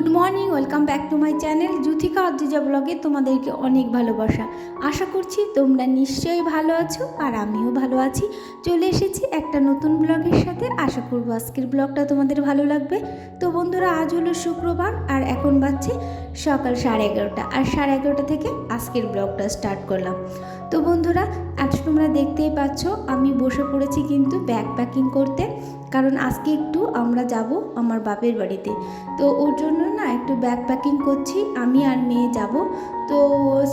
Good morning, welcome back to my channel Juthika Adrija ব্লগে তোমাদেরকে অনেক ভালোবাসা। আশা করছি তোমরা নিশ্চয়ই ভালো আছো আর আমিও ভালো আছি। চলে এসেছি একটা নতুন ব্লগের সাথে। আশা করবো আজকের ব্লগটা তোমাদের ভালো লাগবে। তো বন্ধুরা, আজ হলো শুক্রবার আর এখন বাজছে সকাল 11:30, আর 11:30 থেকে আজকের ব্লগটা স্টার্ট করলাম। তো বন্ধুরা, আজ তোমরা দেখতেই পাচ্ছ আমি বসে পড়েছি কিন্তু ব্যাগ প্যাকিং করতে, কারণ আজকে একটু আমরা যাব আমার বাপের বাড়িতে। তো ওর জন্য না একটু ব্যাগ প্যাকিং করছি, আমি আর মেয়ে যাব। তো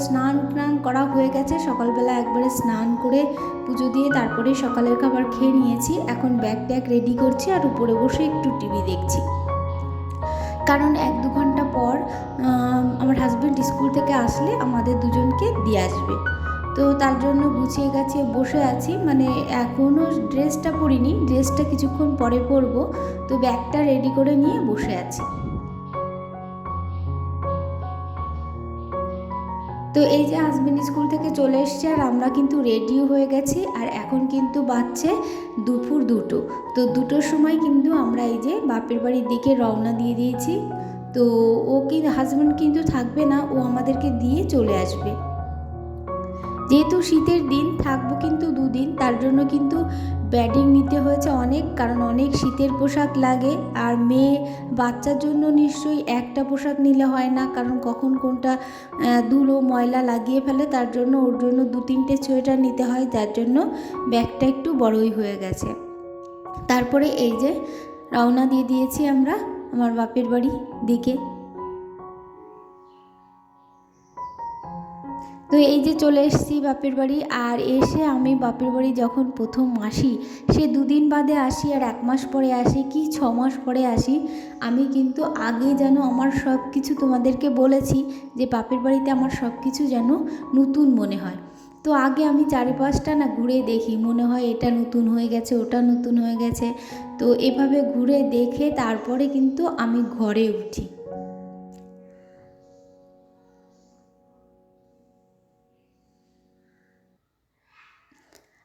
স্নান টান করা হয়ে গেছে, সকালবেলা একবারে স্নান করে পুজো দিয়ে তারপরে সকালের খাবার খেয়ে নিয়েছি। এখন ব্যাগ ট্যাগ রেডি করছি আর উপরে বসে একটু টিভি দেখছি, কারণ 1-2 ঘন্টা পর আমার হাজব্যান্ড স্কুল থেকে আসলে আমাদের দুজনকে দিয়ে আসবে। তো তার জন্য গুছিয়ে গাছিয়ে বসে আছি, মানে এখনও ড্রেসটা পরিনি, ড্রেসটা কিছুক্ষণ পরে পরবো। তো ব্যাগটা রেডি করে নিয়ে বসে আছি। তো এই যে হাজব্যান্ড স্কুল থেকে চলে এসছে আর আমরা কিন্তু রেডিও হয়ে গেছি, আর এখন কিন্তু বাজছে দুপুর 2টো। তো 2টোর সময় কিন্তু আমরা এই যে বাপের বাড়ির দিকে রওনা দিয়ে দিয়েছি। তো হাজব্যান্ড কিন্তু থাকবে না, ও আমাদেরকে দিয়ে চলে আসবে। যেহেতু শীতের দিন থাকবো কিন্তু 2 দিন, তার জন্য কিন্তু ব্যাডিং নিতে হয়েছে অনেক, কারণ অনেক শীতের পোশাক লাগে। আর মেয়ে বাচ্চার জন্য নিশ্চয়ই একটা পোশাক নিলে হয় না, কারণ কখন কোনটা ধুলো ময়লা লাগিয়ে ফেলে, তার জন্য ওর জন্য 2-3টে সোয়েটার নিতে হয়, যার জন্য ব্যাগটা একটু বড়ই হয়ে গেছে। তারপরে এই যে রওনা দিয়ে দিয়েছি আমরা আমার বাপের বাড়ি দিকে। তো এই যে চলে এসেছি বাপের বাড়ি, আর এসে আমি বাপের বাড়ি যখন প্রথম আসি, সে 2 দিন বাদে আসি আর 1 মাস পরে আসি কি 6 মাস পরে আসি, আমি কিন্তু আগে যেন আমার সব কিছু তোমাদেরকে বলেছি যে বাপের বাড়িতে আমার সব কিছু যেন নতুন মনে হয়। তো আগে আমি 4-5টা না ঘুরে দেখি, মনে হয় এটা নতুন হয়ে গেছে, ওটা নতুন হয়ে গেছে। তো এভাবে ঘুরে দেখে তারপরে কিন্তু আমি ঘরে উঠি।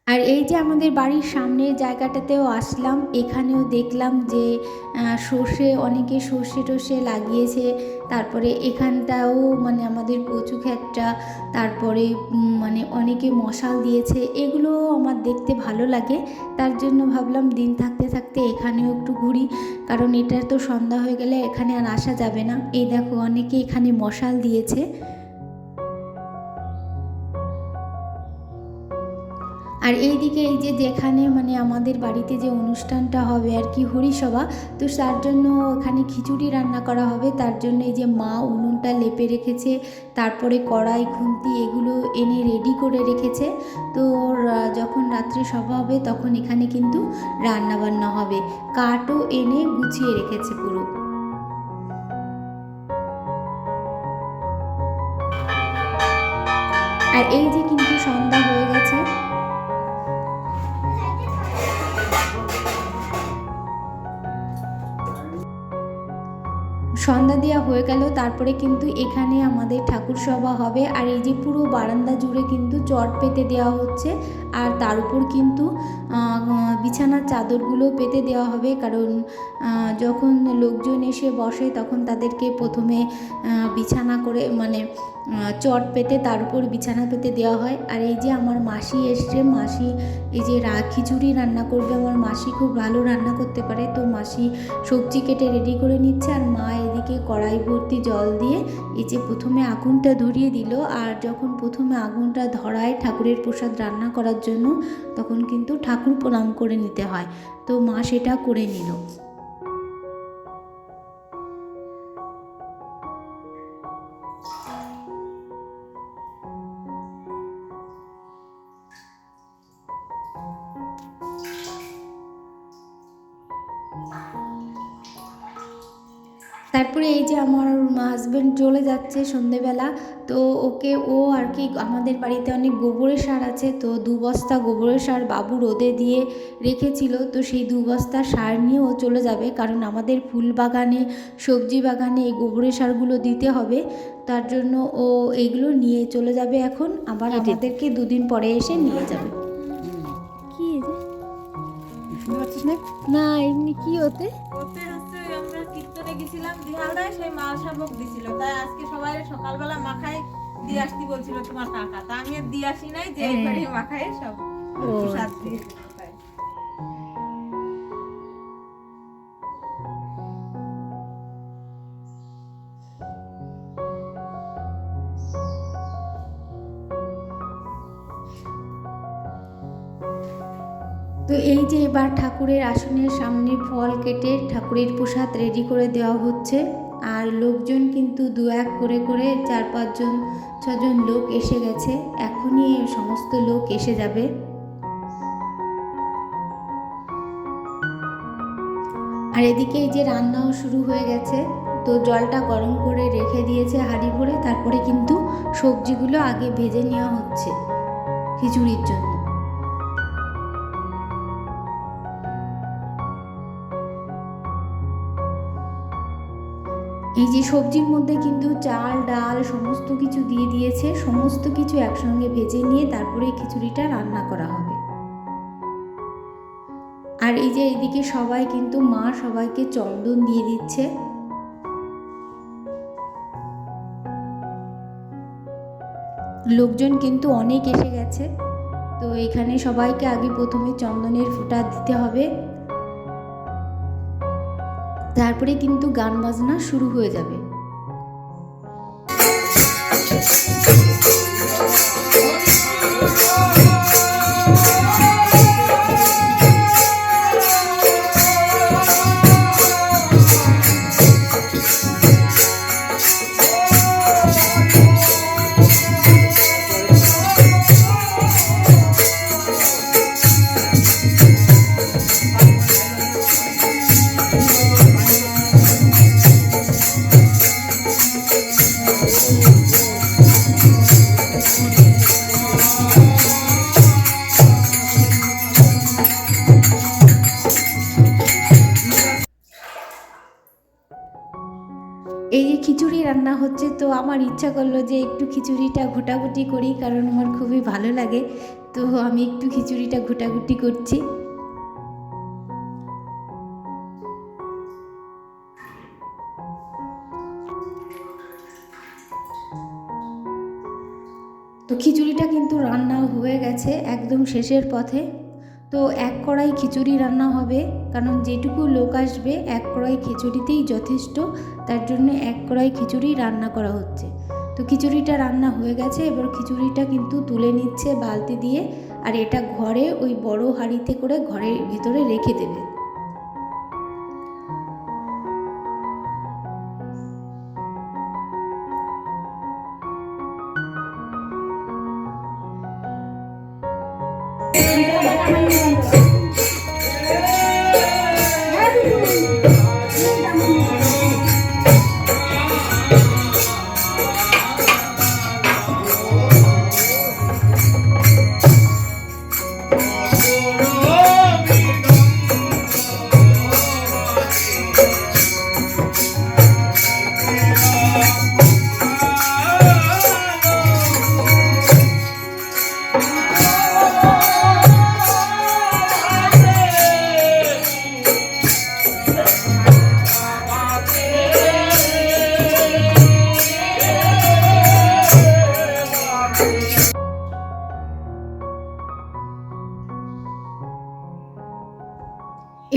আর এই যে আমাদের বাড়ির সামনের জায়গাটাতেও আসলাম, এখানেও দেখলাম যে সর্ষে, অনেকে সর্ষে টর্ষে লাগিয়েছে। তারপরে এখানটাও মানে আমাদের কচু ক্ষেতটা, তারপরে মানে অনেকে মশাল দিয়েছে, এগুলো আমার দেখতে ভালো লাগে। তার জন্য ভাবলাম দিন থাকতে থাকতে এখানেও একটু ঘুরি, কারণ এটা তো সন্ধ্যা হয়ে গেলে এখানে আর আসা যাবে না। এই দেখো অনেকে এখানে মশাল দিয়েছে। আর এইদিকে এই যে যেখানে মানে আমাদের বাড়িতে যে অনুষ্ঠানটা হবে আর কি, হরিসভা, তো তার জন্য ওখানে খিচুড়ি রান্না করা হবে। তার জন্য এই যে মা উনুনটা লেপে রেখেছে, তারপরে কড়াই খুন্তি এগুলো এনে রেডি করে রেখেছে। তো যখন রাত্রে সভা হবে তখন এখানে কিন্তু রান্না বান্না হবে, কাঠও এনে গুছিয়ে রেখেছে পুরো। আর এই যে কিন্তু সন্ধ্যা হয়ে গেছে। সন্ধ্যা দেওয়া হয়ে গেল, তারপরে কিন্তু এখানে আমাদের ঠাকুর সভা হবে। আর এই যে পুরো বারান্দা জুড়ে কিন্তু চট পেতে দেওয়া হচ্ছে, আর তার উপর কিন্তু বিছানার চাদরগুলো পেতে দেওয়া হবে, কারণ যখন লোকজন এসে বসে তখন তাদেরকে প্রথমে বিছানা করে মানে চট পেতে তার উপর বিছানা পেতে দেওয়া হয়। আর এই যে আমার মাসি এসছে, মাসি এই যে খিচুড়ি রান্না করবে। আমার মাসি খুব ভালো রান্না করতে পারে, তো মাসি সবজি কেটে রেডি করে নিচ্ছে, আর মা এদিকে কড়াই ভর্তি জল দিয়ে এই যে প্রথমে আগুনটা ধরিয়ে দিল। আর যখন প্রথমে আগুনটা ধরায় ঠাকুরের প্রসাদ রান্না করার জন্য, তখন কিন্তু ঠাকুর প্রণাম করে নিতে হয়, তো মা সেটা করে নিল। তারপরে এই যে আমার হাজব্যান্ড চলে যাচ্ছে সন্ধেবেলা, তো ও আর কি আমাদের বাড়িতে অনেক গোবরের সার আছে, তো 2 বস্তা গোবরের সার বাবু রোদে দিয়ে রেখেছিল, তো সেই 2 বস্তা সার নিয়ে ও চলে যাবে, কারণ আমাদের ফুল বাগানে সবজি বাগানে এই গোবরের সারগুলো দিতে হবে। তার জন্য ও এইগুলো নিয়ে চলে যাবে এখন, আবার আমাদেরকে 2 দিন পরে এসে নিয়ে যাবে। কি না এমনি কি হতে ওতে হচ্ছে আমরা কীর্তনে গেছিলাম বিহালদায়, সেই মাল শাবক দিছিল, তাই আজকে সবাই সকালবেলা মাখায় দিয়ে আসতে বলছিল তোমার কাকা, তা আমি আর দিয়ে আসি নাই, যে এইবারে মাখায় সব প্রসাদ দিয়ে দিল। তাই তো এই যে এবার ঠাকুরের আসনের সামনে ফল কেটে ঠাকুরের প্রসাদ রেডি করে দেওয়া হচ্ছে। আর লোকজন কিন্তু দু এক করে করে 4-5 জন 6 জন লোক এসে গেছে, এখনই সমস্ত লোক এসে যাবে। আর এদিকে এই যে রান্নাও শুরু হয়ে গেছে। তো জলটা গরম করে রেখে দিয়েছে হাঁড়ি ভরে, তারপরে কিন্তু সবজিগুলো আগে ভেজে নেওয়া হচ্ছে খিচুড়ির জন্য। এই যে সবজির মধ্যে কিন্তু চাল ডাল সমস্ত কিছু দিয়ে দিয়েছে, সমস্ত কিছু একসঙ্গে ভেজে নিয়ে তারপরে খিচুড়িটা রান্না করা হবে। আর এই যে এদিকে সবাই কিন্তু মা সবাইকে চন্দন দিয়ে দিচ্ছে। লোকজন কিন্তু অনেক এসে গেছে। তো এখানে সবাইকে আগে প্রথমে চন্দনের ফোঁটা দিতে হবে, তারপরে কিন্তু গান বাজনা শুরু হয়ে যাবে। এই যে খিচুড়ি রান্না হচ্ছে, তো আমার ইচ্ছা করলো যে একটু খিচুড়িটা ঘোটাঘুটি করি, কারণ আমার খুবই ভালো লাগে। তো আমি একটু খিচুড়িটা ঘোটাঘুটি করছি। তো খিচুড়িটা কিন্তু রান্না হয়ে গেছে, একদম শেষের পথে। তো 1 কড়াই খিচুড়ি রান্না হবে, কারণ যেটুকু লোক আসবে 1 কড়াই খিচুড়িতেই যথেষ্ট, তার জন্য 1 কড়াই খিচুড়ি রান্না করা হচ্ছে। তো খিচুড়িটা রান্না হয়ে গেছে, এবার খিচুড়িটা কিন্তু তুলে নিচ্ছে বালতি দিয়ে, আর এটা ঘরে ওই বড় হাঁড়িতে করে ঘরের ভিতরে রেখে দেবে।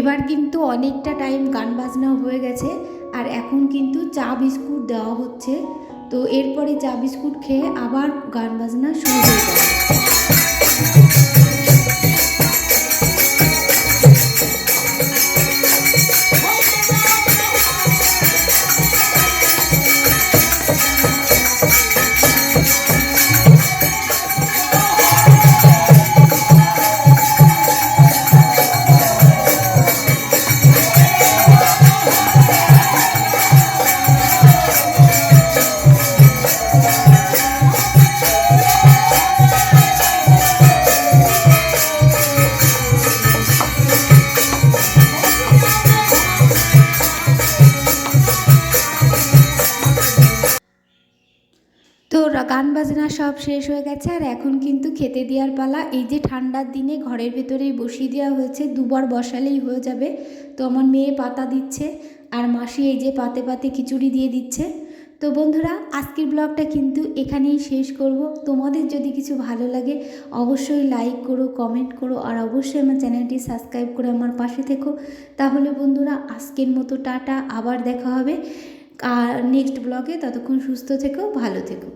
এবার কিন্তু অনেকটা টাইম গান বাজনা হয়ে গেছে, আর এখন কিন্তু চা বিস্কুট দেওয়া হচ্ছে। তো এরপরে চা বিস্কুট খেয়ে আবার গান বাজনা শুরু হয়ে যাবে। তো গান বাজনা সব শেষ হয়ে গেছে আর এখন কিন্তু খেতে দেওয়ার পালা। এই যে ঠান্ডার দিনে ঘরের ভেতরেই বসিয়ে দেওয়া হয়েছে, দুবার বসালেই হয়ে যাবে। তো আমার মেয়ে পাতা দিচ্ছে আর মাসি এই যে পাতে পাতে খিচুড়ি দিয়ে দিচ্ছে। তো বন্ধুরা, আজকের ব্লগটা কিন্তু এখানেই শেষ করব। তোমাদের যদি কিছু ভালো লাগে অবশ্যই লাইক করো, কমেন্ট করো আর অবশ্যই আমার চ্যানেলটি সাবস্ক্রাইব করে আমার পাশে থেকো। তাহলে বন্ধুরা আজকের মতো টাটা, আবার দেখা হবে আর নেক্সট ব্লগে। ততক্ষণ সুস্থ থেকো, ভালো থেকো।